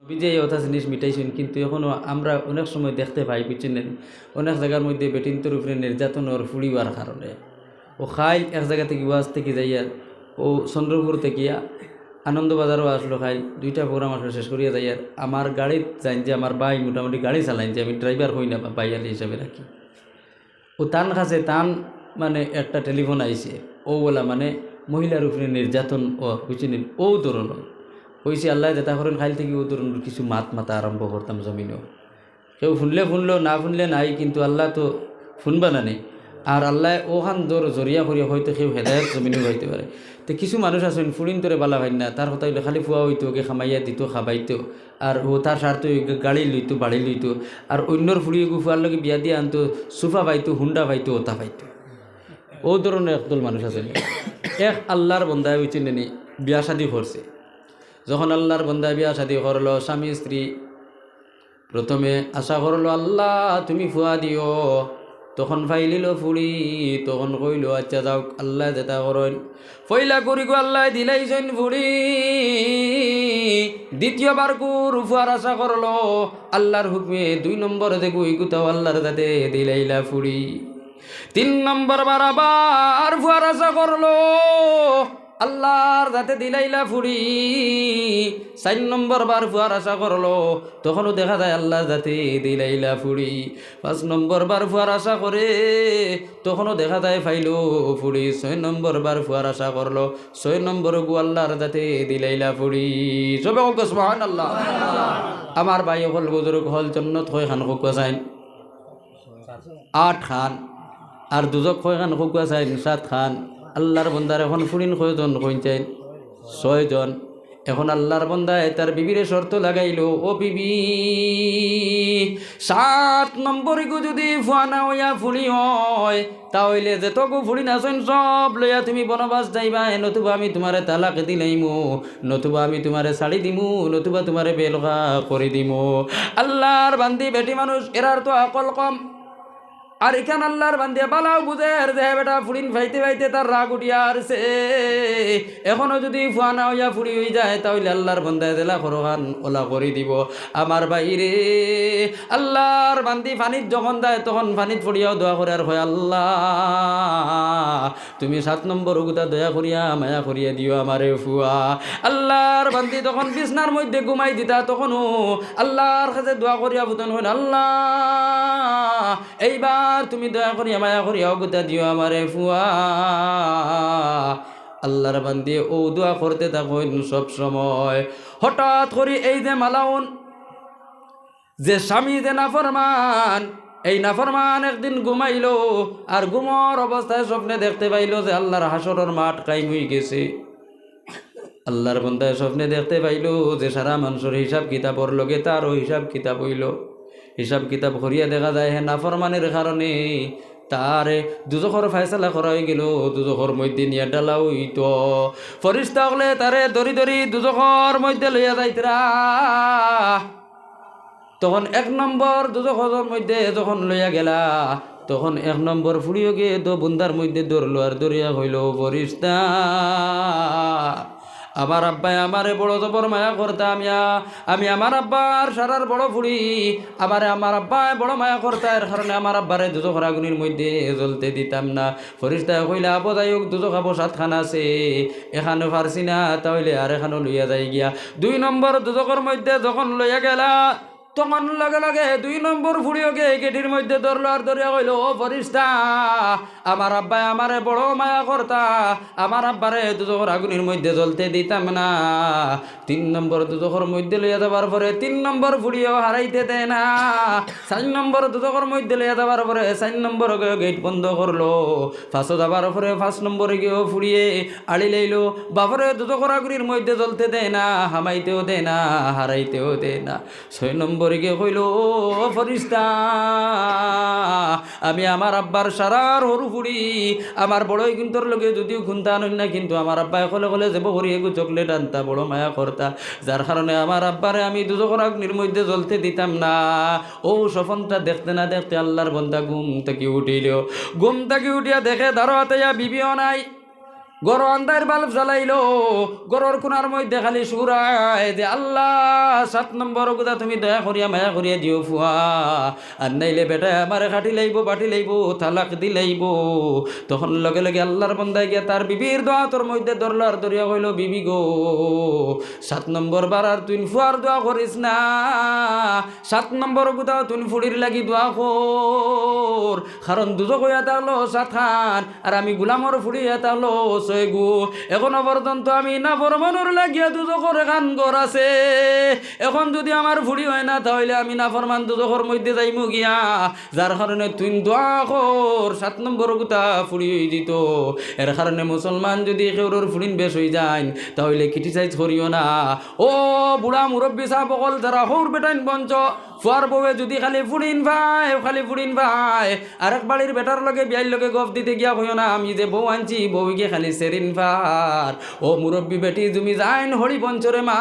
বিজে এই কথা জিনিস মিটাইছেন, কিন্তু এখনও আমরা অনেক সময় দেখতে পাই বুঝছেন অনেক জায়গার মধ্যে বেটিনতর উপরে নির্যাতনের ফুড়িবার কারণে ও খাইল এক জায়গা থেকে ওয়াজ থেকে যাইয়া ও চন্দ্রপুর থেকে আনন্দবাজারও আসলো খাইল, দুইটা প্রোগ্রাম আসলো শেষ করিয়া যাইয়ার আমার গাড়িত যাইন যে আমার ভাই মোটামুটি গাড়ি চালাইন যে আমি ড্রাইভার হই না বা বাইয়ালি হিসাবে রাখি। ও তান কাছে তান মানে একটা টেলিফোন আইছে ও বলা মানে মহিলার উপরে নির্যাতন ও বুঝছেন ও ধরনের কইছে আল্লাহ যেটা করেন খাইল থেকে ও ধরনের কিছু মাথা আরম্ভ করতাম জমিনও। কেউ শুনলো না শুনলে নাই, কিন্তু আল্লাহ তো শুনবা না নেই। আর আল্লাহ ওখান জরিয়া করিয়া হয়তো কেউ হেদায়ত জমিনও হইতে পারে। তো কিছু মানুষ আছেন ফুরিন তোরে বালা ভাই না, তার কথা হইলে খালি ফুয়া হইতো ওকে খামাইয়া দিত খাবাইতো, আর ও তার স্বার্থ গাড়ি লইতো বাড়ি লইতো, আর অন্যর ফুড়িয়ে ফুয়ার লগে বিয়া দিয়ে আনতো, সোফা পাইতো হুন্ডা পাইতো ওতা পাইতো। ও ধরনের একদল মানুষ আছেন। এক আল্লাহর বন্দায় হইছে নেনি বিয়া শাদি করছে। যখন আল্লাহর বন্দায় বিয়া শাদি করলো, স্বামী স্ত্রী প্রথমে আশা করলো আল্লাহ তুমি ফুয়া দিও, তখন ফাইলিল ফুড়ি, তখন কইল আচ্ছা যাও আল্লাহ যেটা করেন ফইলা করি গো আল্লাহ দিলাইছেন ফুড়ি। দ্বিতীয়বার কুর ফুয়ার আশা করলো আল্লাহর হুকমে, 2 নম্বর দেখো ইগুতাও আল্লাহর যাতে দিলাইলা ফুড়ি। 3 নম্বর বার আবার ফুয়ার আশা করলো আল্লাহর যাতে দিলাইলা ফুড়ি। 4 নম্বর বার ফুয়ার আশা করলো, তখনও দেখা যায় আল্লাহর যাতে দিলাইলা ফুড়ি। 5 নম্বর বার ফুয়ার আশা করে, তখনও দেখা যায় ফাইলো ফুড়ি। 6 নম্বর বার ফুয়ার আশা করলো, 6 নম্বর গু আল্লাহর যাতে দিলাইলা ফুড়ি। সবে হোক সুবহানাল্লাহ। আমার ভাই হল বুজুর্গ হল জন্নত হয় খান খুকুয়া চাইন 8 খান, আর দুজক হয় খান খুকুয়া চাইন 7 খান। আল্লাহর বন্দার এখন ফুরিন কয়জন কইছেন 6 জন। এখন আল্লাহর বন্দায় তার বিবিরে শর্ত লাগাইলো, ও বিবি 7 নম্বরগু যদি ফুয়ানা হইয়া ফুলি হয়, তাহলে যেতকু ফুলি নাচন সব লইয়া তুমি বনবাস যাইবা, নতুবা আমি তোমারে তালাক দিলাইমু, নতুবা আমি তোমারে ছাড়ি দিমু, নতুবা তোমারে বেলগা করে দিমু। আল্লাহর বান্দি বেটি মানুষ এরার তো আকল কম। আর এখান আল্লাহর বান্দিয়া বালাও বুঝের যে বেটা ফুড়িন ফাইতে ফাইতে তার রাগ উঠিয়া আসছে, এখনো যদি ফুয়ানা হইয়া ফুড়ি হয়ে যায় তাহলে আল্লাহর বান্দায় দেলা খরখান ওলা করে দিব। আমার বাইরে আল্লাহর বান্দি ফানিত যখন দেয় তখন ফানিত পড়িয়াও দোয়া করে আর হয় আল্লাহ তুমি 7 নম্বর উগুতা দয়া করিয়া মায়া করিয়া দিও আমারে ফুয়া। আল্লাহর বান্দি তখন বিছনার মধ্যে ঘুমাই দিতা, তখনও আল্লাহর কাছে দোয়া করিয়া বুতন হইল আল্লাহ এইবার তুমি দয়া করিয়া মায়া করিয়া উগুতা দিও আমারে ফুয়া। আল্লাহর বান্দি ও দোয়া করতে থাকুন সব সময়। হঠাৎ করে এই যে মালাউন যে স্বামী যে নাফরমান, এই নাফরমান একদিন ঘুমাইল, আর ঘুমর অবস্থায় স্বপ্নে দেখতে পাইল যে আল্লাহর হাসরের মাঠ কায়েম হয়ে গেছে। আল্লাহর বান্দায় স্বপ্নে দেখতে পাইল যে সারা মানুষের হিসাব কিতাবর লগে তারও হিসাব কিতাব হইল। হিসাব কিতাব করিয়া দেখা যায় হে নাফরমানের কারণে তারে দুজখর ফায়সালা করা হয়ে গেল, দুজখর মধ্যে নিয়ে ডালা হইত। ফরিস্তা হলে তারে দরি দরি দুজখর মধ্যে লইয়া যাইতরা। তখন 1 নম্বর দুজখর মধ্যে যখন লইয়া গেলা, তখন 1 নম্বর ফুড়িও গিয়ে বুন্দার মধ্যে ধরলো আর দরিয়া হইল ফরিস্তা আমার আব্বাই আমারে বড় জবর মায়া করতাম, আমি আমার আব্বার সারার বড় ফুড়ি, আমার আব্বাই বড় মায়া করতা, এর কারণে আমার আব্বারে দুজখর আগুনের মধ্যে জ্বলতে দিতাম না। ফরিস্তা কইলা যাই হোক দুজখ 7 খানা আছে, এখানে পারছি না তাহলে আর এখানে লইয়া যাই গিয়া। 2 নম্বর দুজখর মধ্যে যখন লইয়া গেলা, তখন লগে লগে 2 নম্বর ফুড়িওকে গেটির মধ্যে ধরলো আর ধরিয়া কইল, ও ফরিস্তা আমার আব্বাই আমারে বড় মায়া করতা, আমার আব্বারে দুজখর আগুনের মধ্যে জ্বলতে দিতাম না। 3 নম্বর দুজখর মধ্যে লইয়া যাবার পরে 3 নম্বর ফুড়িও হারাইতে দেয় না। 4 নম্বর দুজখর মধ্যে লইয়া যাবার পরে 4 নম্বর গেট বন্ধ করলো। 5 যাবার পরে 5 নম্বরে গিয়েও ফুড়িয়ে আড়ি লইলো। বাপরে দুজখর আগুনের মধ্যে জ্বলতে দেয় না, হামাইতেও দেয় না, হারাইতেও দেয় না। 6 নম্বর গিয়ে কইল, ও ফরিস্তা আমি আমার আব্বার সারার হরু ফুড়ি, আমার বড়ই কিন্তু লোকে যদিও খুনতা আনই না, কিন্তু আমার আব্বাই কলে কলে যাব হরিয়ে গো চকলেট আনতা, বড় মায়া করতা, যার কারণে আমার আব্বারে আমি দুজখর আগুনের মধ্যে জ্বলতে দিতাম না। ও স্বপনটা দেখতে না দেখতে আল্লাহর বন্দা ঘুম থেকে উঠিল। ঘুম থেকে উঠিয়া দেখে দাঁড়াতে বিবিও নাই। গর আন্দার বাল্ব জ্বালাইলো, গরর কোনার মধ্যে খালি সুরায় যে আল্লাহ 7 নম্বর কথা তুমি দয়া করিয়া মায়া করিয়া দিও ফুয়া, আর নাইলে বেটা আমার খাটি লাইব বাটি লাইব তালাক দিলাইব। তখন লগে লগে আল্লাহর বন্দায় গিয়া তার বিবির দোয়া তোর মধ্যে ধরলার দরিয়া কইল, বিবি গো 7 নম্বর বার আর তুই ফুয়ার দোয়া করিস না, 7 নম্বর কথা তুই ফুড়ির লাগি দোয়া কর, কারণ দুজক হইয়া থাকলো 7 খান আর আমি গুলামর ফুড়িয়া থাকলো 6 গু। এখনো পর্যন্ত আমি না ফরমানোর লাগিয়া দুজকর খান গড় আছে, এখন যদি আমার ফুড়ি হয় না তাহলে আমি না ফরমান দুজকর মধ্যে যাইমু গিয়া, যার কারণে তুই দোয়া কর 7 নম্বর কথা ফুড়ি হয়ে দিত। এর কারণে মুসলমান যদি কেউর ফুড়িন বেশ হয়ে যায় তাহলে ক্রিটিসাইজ করিও না। ও বুড়া মুরব্বী সাহেব বকল যারা হৌর বেটাইন বঞ্চ ফুয়ার বউয়ে যদি খালি ফুড়িন ভাই আরেক বাড়ির বেটার লগে বিয়ার লগে গপ দিতে গিয়া হইও না আমি যে বউ আনছি বউকে খালি সেরিন ফার। ও মুরব্বী বেটি তুমি যাইন হরি বঞ্চরে মা,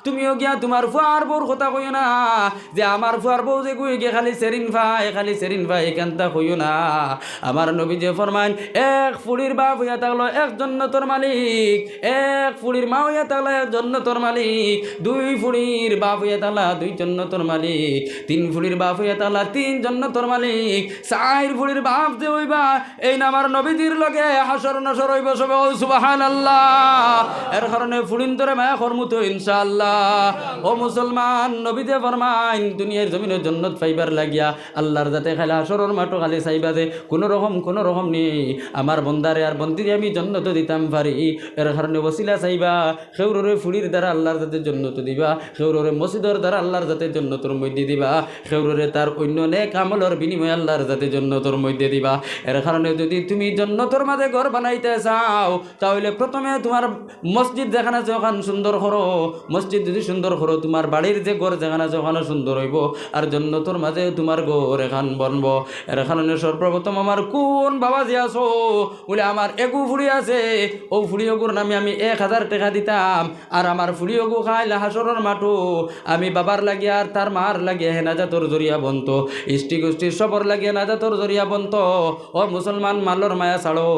তুমিও গিয়া তোমার ফুয়ার বউর কথা কইও না যে আমার ফুয়ার বউ যে গুই গিয়ে খালি সেরিন ভাই এখানটা কইও না। আমার নবী যে ফরমান এক ফুড়ির বাপ হইয়া থাকলো এক জন্নতর মালিক, এক ফুড়ির মা হইয়া থাকলো এক জন্নতর মালিক, 2 ফুড়ির বাপ হইয়া থাকলা 2 জন্নতর মালিক, 3 ফুড়ির বাপ হইয়া থাকলা 3 জন্নতর মালিক, 4 ফুড়ির বাপ যে হইবা এই না আমার নবীজির লগে হাসর নসর হইব সবে সুবহানাল্লাহ। এর কারণে ফুড়িন তোরে মায়া করমুতো ইনশাআল্লাহ। ও মুসলমান নবী যে ফরমাইন দুনিয়ার জমিনের জন্নত পাইবার লাগিয়া আল্লাহর যাতে খালি হাসরের মাঠও খালি চাইবা যে কোনো রকম নেই আমার বন্দারে আর বন্দিরে আমি জন্নত দিতাম পারি। এর কারণে ওসিলা চাইবা, খেউরে ফুড়ির দ্বারা আল্লাহর যাতে জন্নত দিবা, খেউরে মসজিদের দ্বারা আল্লাহর যাতে জন্নতর মধ্যে দিবা, খেউরে তার অন্য নেক আমলের বিনিময়ে আল্লাহর যাতে জন্নতর মধ্যে দিবা। এর কারণে যদি তুমি জন্নতর মাঝে ঘর বানাইতে চাও তাহলে প্রথমে তোমার মসজিদ যেখানে আছে ওখানে সুন্দর করো, মসজিদ যদি সুন্দর করো তোমার বাড়ির যে ঘর যেখানে আছে ওখানে সুন্দর হইব, আর জন্নতর মাঝে তোমার ঘর এখান বনব। এর কারণে সর্বপ্রথম আমার কোন বাবা যে আছো বলে আমার এগু ফুড়ি আছে, ও ফুড়িওগুর নামে আমি 1000 টাকা দিতাম, আর আমার ফুড়িওগু খাইলে হাসরের মাঠো আমি বাবার লাগিয়া আর তার মার লাগিয়া হেনাজাতর জরিয়া বন্ত, ইষ্টি গোষ্ঠীর সবর লাগিয়া নাজাতর জরিয়া বন্ত। ও মুসলমান মালর মায়া ছাড়ো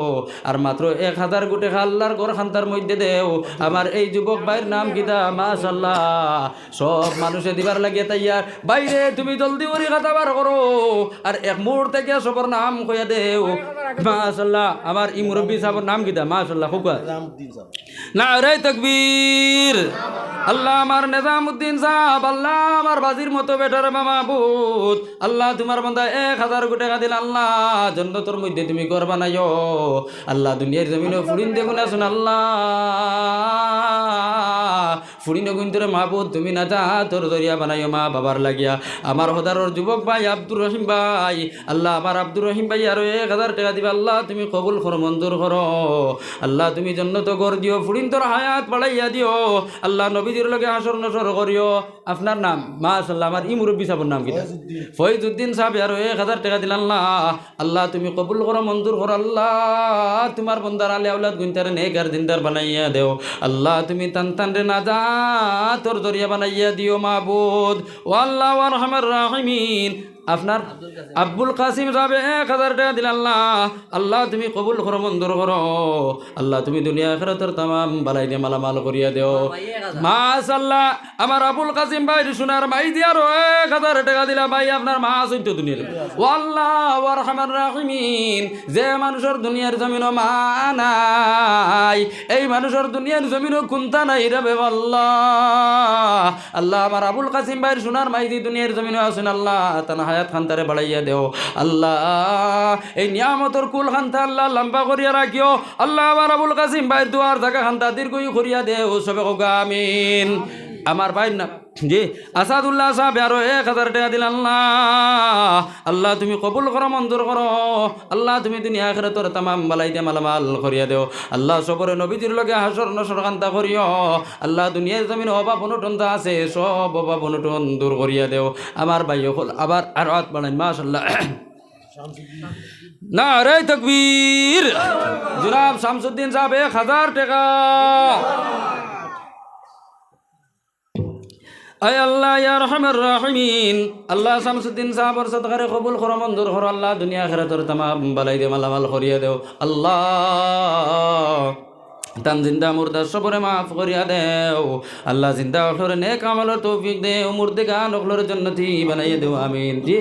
আর মাত্র 1000 গুটে আল্লাহর ঘর খান্তার মধ্যে দেও। আমার এই যুবক ভাইয়ের নাম কিতা মাশাআল্লাহ সব মানুষে দিবার লাগিয়া তাইয়ার, বাইরে তুমি জলদি করে খাতা বার করো আর এক মুহূর্তে গিয়া সবর নাম কইয়া দেও মাশাআল্লাহ। আমার এই মুরব্বী সাহেবের নাম কিতা মাশাআল্লাহ খুব নারে তাকবীর। আল্লাহ আমার নিজামউদ্দিন সাহেব, আল্লাহ আমার বাজির মতো বেটার মামাবুদ, আল্লাহ তোমার বান্দা 1000 কোটি টাকা দিল, আল্লাহ জান্নাতের মধ্যে তুমি ঘর বানাইও, আল্লাহ দুনিয়ার জমিনে ফুরিন দেখুন আসুন, আল্লাহ ফুরিন গুন্তরে মাহবুদ তুমি না যা তোর জরিয়া বানাইও মা বাবার লাগিয়া। আমার হদারর যুবক ভাই আব্দুর রহিম ভাই, আল্লাহ আমার আব্দুর রহিম ভাই আরো 1000 টাকা দিবা, আল্লাহ তুমি কবুল করো মঞ্জুর করো, আল্লাহ তুমি জন্নত ঘর দিও, ফুরিন তোর হায়াত বাড়াইয়া দিও, আল্লাহ নবীজির লগে হাসর নসর করিও। আপনার নাম মাশাআল্লাহ আমার ই মুরব্বী সাহেবের নাম কি? ফয়জউদ্দিন সাহেব আরো 1000 টাকা দিল, আল্লাহ আল্লাহ তুমি কবুল করো মঞ্জুর করো, আল্লাহ তোমার বন্দার আলে আওলাদ গুনতারে নেকার দিনদার বানাইয়া দেও, আল্লাহ তুমি তান রে না যা তোর জরিয়া বানাইয়া দিও মাহবুদ। ও আল্লাহ আরহামার রাহিমিন আপনার আব্দুল কাসিম সাহেব 1000 টাকা দিল, আল্লাহ আল্লাহ তুমি কবুল করো মঞ্জুর করো, আল্লাহ তুমি দুনিয়া আখিরাতের तमाम বালাই দিয়ে মালামাল করিয়া দেও মাশাআল্লাহ। আমার আবুল কাসিম ভাই সোনার ভাই দিয়া আরো 1000 টাকা দিলা, ভাই আপনার মা সৈত্য দুনিয়ার। ও আল্লাহ আরহামার রাহিমিন যে মানুষের দুনিয়ার জমিন মা নাই, এই মানুষের দুনিয়ার জমিন কোনটা নাই রে আল্লাহ, আল্লাহ আমার আবুল কাসিম ভাই সোনার ভাই দি দুনিয়ার জমিন আছেন, আল্লাহ তানা হায়াত খান্তারে বাড়াইয়া দেও, আল্লাহ এই নিয়ামতর কুল খান্তা আল্লাহ লম্বা করিয়া রাখিও, আল্লাহ আমার আবুল কাসিম ভাই দুয়ার থাকা খান্তা দীর্ঘই করিয়া দেও সবে হোক আমিন। আমার ভাই না জি আসাদুল্লাহ সাহেব আরো 1000 টাকা দিল, আল্লাহ আল্লাহ তুমি কবুল করো মঞ্জুর করো, আল্লাহ তুমি দুনিয়া আখিরাতের तमाम বালাই দিয়ে মালামাল করিয়া দেও, আল্লাহ সবরে নবীজির লগে হাসর নসর কান্তা করিও, আল্লাহ দুনিয়ার জমিন অভাব অনটন আছে সব অভাব অনটন দূর করিয়া দেও। আমার ভাই হল আবার আর হাত বাড়াই মাশাআল্লাহ নারে তাকবীর। জনাব শামসুদ্দিন সাহেব 1000 টাকা। আয় আল্লাহ ইয়া রহমান রাহিমিন আল্লাহ শামসুদ্দিন সাহাবর সদকারে কবুল করো মঞ্জুর করো আল্লাহ দুনিয়া আখিরাতের তামাম বালাই দে মালামাল করিয়া দেও আল্লাহ তান জিন্দা মুর্দা সবরে মাফ করিয়া দেও আল্লাহ জিন্দা অখলরে নেক আমলের তৌফিক দেও মুর্দে গান অখলরের জন্নতি বানাইয়া দেও আমিন জি